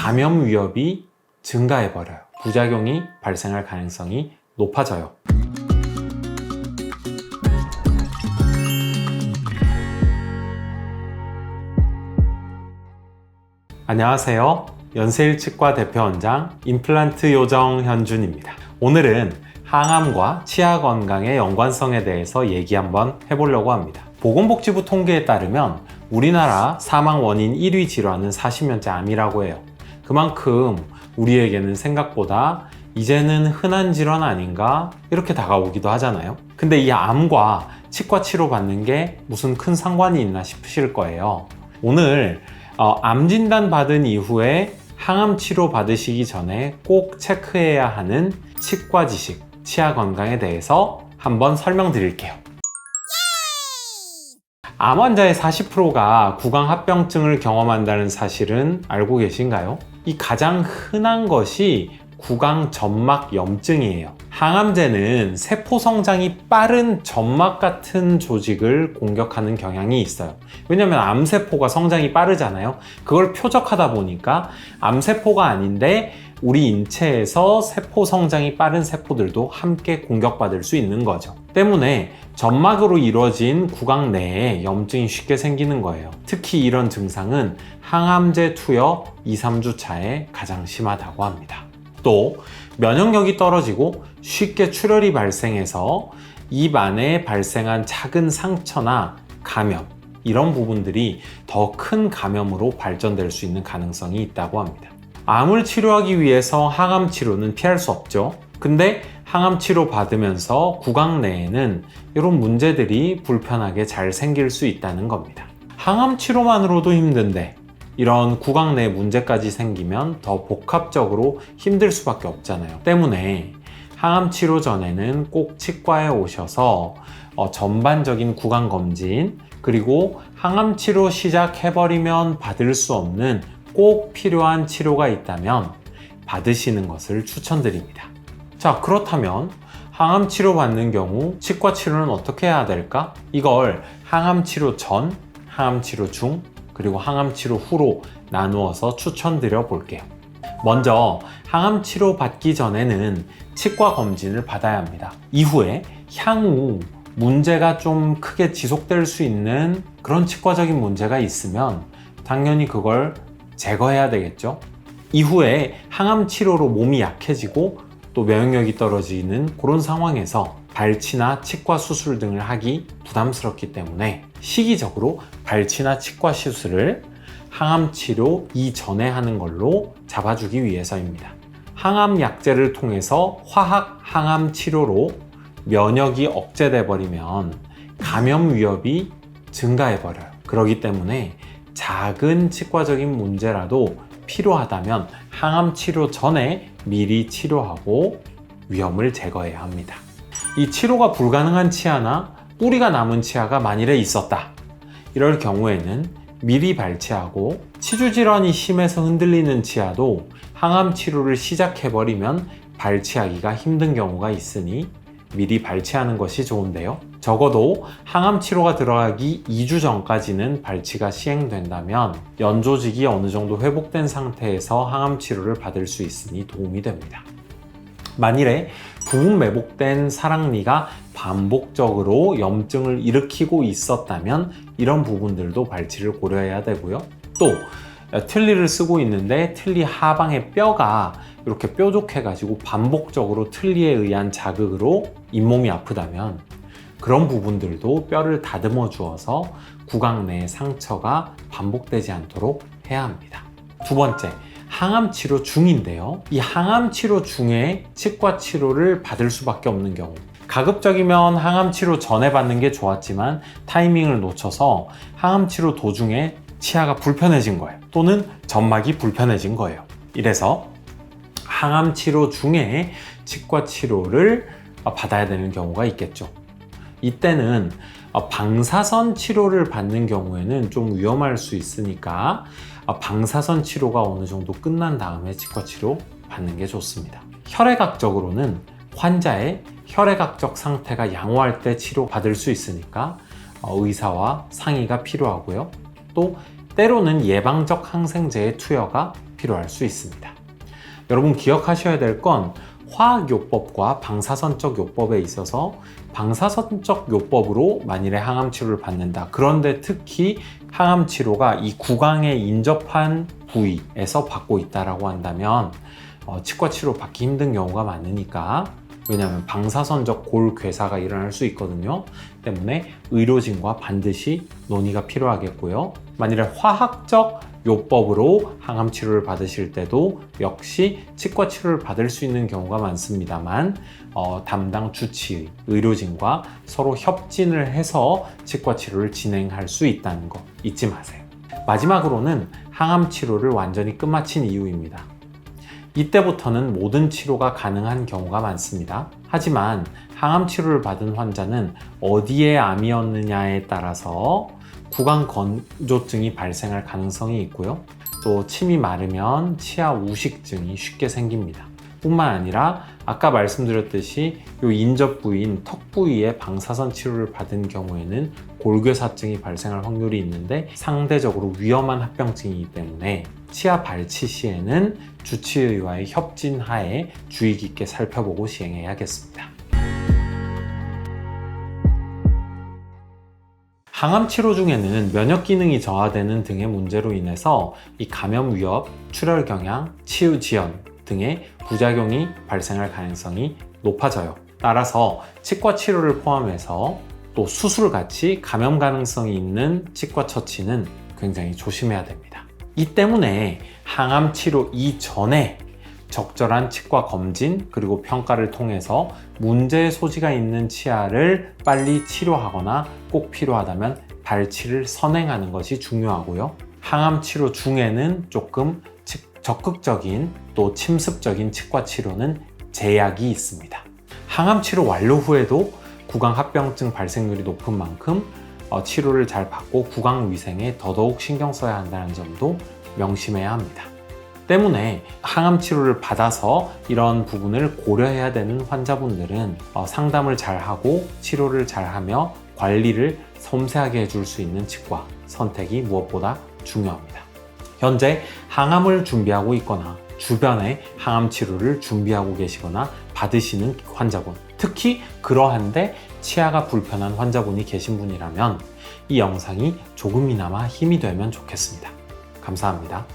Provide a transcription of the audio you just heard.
감염 위협이 증가해버려요. 부작용이 발생할 가능성이 높아져요. 안녕하세요. 연세일치과 대표원장 임플란트 요정 현준입니다. 오늘은 항암과 치아 건강의 연관성에 대해서 얘기 한번 해보려고 합니다. 보건복지부 통계에 따르면 우리나라 사망 원인 1위 질환은 40년째 암이라고 해요. 그만큼 우리에게는 생각보다 이제는 흔한 질환 아닌가 이렇게 다가오기도 하잖아요. 근데 이 암과 치과 치료 받는 게 무슨 큰 상관이 있나 싶으실 거예요. 오늘 암 진단 받은 이후에 항암 치료 받으시기 전에 꼭 체크해야 하는 치과 지식, 치아 건강에 대해서 한번 설명드릴게요. 암 환자의 40%가 구강합병증을 경험한다는 사실은 알고 계신가요? 이 가장 흔한 것이 구강 점막 염증이에요. 항암제는 세포 성장이 빠른 점막 같은 조직을 공격하는 경향이 있어요. 왜냐하면 암세포가 성장이 빠르잖아요. 그걸 표적하다 보니까 암세포가 아닌데 우리 인체에서 세포 성장이 빠른 세포들도 함께 공격받을 수 있는 거죠. 때문에 점막으로 이루어진 구강 내에 염증이 쉽게 생기는 거예요. 특히 이런 증상은 항암제 투여 2-3주 차에 가장 심하다고 합니다. 또 면역력이 떨어지고 쉽게 출혈이 발생해서 입 안에 발생한 작은 상처나 감염, 이런 부분들이 더 큰 감염으로 발전될 수 있는 가능성이 있다고 합니다. 암을 치료하기 위해서 항암 치료는 피할 수 없죠. 근데 항암 치료 받으면서 구강 내에는 이런 문제들이 불편하게 잘 생길 수 있다는 겁니다. 항암 치료만으로도 힘든데 이런 구강 내 문제까지 생기면 더 복합적으로 힘들 수밖에 없잖아요. 때문에 항암 치료 전에는 꼭 치과에 오셔서 전반적인 구강 검진, 그리고 항암 치료 시작해버리면 받을 수 없는 꼭 필요한 치료가 있다면 받으시는 것을 추천드립니다. 자, 그렇다면 항암 치료 받는 경우 치과 치료는 어떻게 해야 될까? 이걸 항암 치료 전, 항암 치료 중, 그리고 항암 치료 후로 나누어서 추천드려 볼게요. 먼저 항암 치료 받기 전에는 치과 검진을 받아야 합니다. 이후에 향후 문제가 좀 크게 지속될 수 있는 그런 치과적인 문제가 있으면 당연히 그걸 제거해야 되겠죠. 이후에 항암 치료로 몸이 약해지고 또 면역력이 떨어지는 그런 상황에서 발치나 치과 수술 등을 하기 부담스럽기 때문에 시기적으로 발치나 치과 시술을 항암 치료 이전에 하는 걸로 잡아주기 위해서입니다. 항암 약제를 통해서 화학 항암 치료로 면역이 억제돼 버리면 감염 위협이 증가해 버려요. 그렇기 때문에 작은 치과적인 문제라도 필요하다면 항암 치료 전에 미리 치료하고 위험을 제거해야 합니다. 이 치료가 불가능한 치아나 뿌리가 남은 치아가 만일에 있었다. 이럴 경우에는 미리 발치하고 치주질환이 심해서 흔들리는 치아도 항암 치료를 시작해버리면 발치하기가 힘든 경우가 있으니 미리 발치하는 것이 좋은데요. 적어도 항암 치료가 들어가기 2주 전까지는 발치가 시행된다면 연조직이 어느 정도 회복된 상태에서 항암 치료를 받을 수 있으니 도움이 됩니다. 만일에 부분 매복된 사랑니가 반복적으로 염증을 일으키고 있었다면 이런 부분들도 발치를 고려해야 되고요. 또 틀니를 쓰고 있는데 틀니 하방의 뼈가 이렇게 뾰족해 가지고 반복적으로 틀니에 의한 자극으로 잇몸이 아프다면 그런 부분들도 뼈를 다듬어 주어서 구강 내의 상처가 반복되지 않도록 해야 합니다. 두 번째, 항암 치료 중인데요. 이 항암 치료 중에 치과 치료를 받을 수밖에 없는 경우, 가급적이면 항암 치료 전에 받는 게 좋았지만 타이밍을 놓쳐서 항암 치료 도중에 치아가 불편해진 거예요. 또는 점막이 불편해진 거예요. 이래서 항암 치료 중에 치과 치료를 받아야 되는 경우가 있겠죠. 이때는 방사선 치료를 받는 경우에는 좀 위험할 수 있으니까 방사선 치료가 어느 정도 끝난 다음에 치과 치료 받는 게 좋습니다. 혈액학적으로는 환자의 혈액학적 상태가 양호할 때 치료받을 수 있으니까 의사와 상의가 필요하고요. 또 때로는 예방적 항생제의 투여가 필요할 수 있습니다. 여러분 기억하셔야 될 건 화학요법과 방사선적 요법에 있어서 방사선적 요법으로 만일에 항암치료를 받는다. 그런데 특히 항암치료가 이 구강에 인접한 부위에서 받고 있다고 한다면 치과치료 받기 힘든 경우가 많으니까, 왜냐하면 방사선적 골괴사가 일어날 수 있거든요. 때문에 의료진과 반드시 논의가 필요하겠고요. 만일에 화학적 요법으로 항암 치료를 받으실 때도 역시 치과 치료를 받을 수 있는 경우가 많습니다만 담당 주치의 의료진과 서로 협진을 해서 치과 치료를 진행할 수 있다는 거 잊지 마세요. 마지막으로는 항암 치료를 완전히 끝마친 이유입니다. 이때부터는 모든 치료가 가능한 경우가 많습니다. 하지만 항암 치료를 받은 환자는 어디에 암이었느냐에 따라서 구강 건조증이 발생할 가능성이 있고요. 또 침이 마르면 치아 우식증이 쉽게 생깁니다. 뿐만 아니라 아까 말씀드렸듯이 이 인접 부위인 턱 부위에 방사선 치료를 받은 경우에는 골괴사증이 발생할 확률이 있는데 상대적으로 위험한 합병증이기 때문에 치아 발치 시에는 주치의와의 협진 하에 주의 깊게 살펴보고 시행해야겠습니다. 항암 치료 중에는 면역 기능이 저하되는 등의 문제로 인해서 이 감염 위협, 출혈 경향, 치유 지연 등의 부작용이 발생할 가능성이 높아져요. 따라서 치과 치료를 포함해서 또 수술같이 감염 가능성이 있는 치과 처치는 굉장히 조심해야 됩니다. 이 때문에 항암 치료 이전에 적절한 치과 검진 그리고 평가를 통해서 문제의 소지가 있는 치아를 빨리 치료하거나 꼭 필요하다면 발치를 선행하는 것이 중요하고요. 항암 치료 중에는 조금 적극적인 또 침습적인 치과 치료는 제약이 있습니다. 항암 치료 완료 후에도 구강 합병증 발생률이 높은 만큼 치료를 잘 받고 구강 위생에 더더욱 신경 써야 한다는 점도 명심해야 합니다. 때문에 항암 치료를 받아서 이런 부분을 고려해야 되는 환자분들은 상담을 잘하고 치료를 잘하며 관리를 섬세하게 해줄 수 있는 치과 선택이 무엇보다 중요합니다. 현재 항암을 준비하고 있거나 주변에 항암 치료를 준비하고 계시거나 받으시는 환자분, 특히 그러한데 치아가 불편한 환자분이 계신 분이라면 이 영상이 조금이나마 힘이 되면 좋겠습니다. 감사합니다.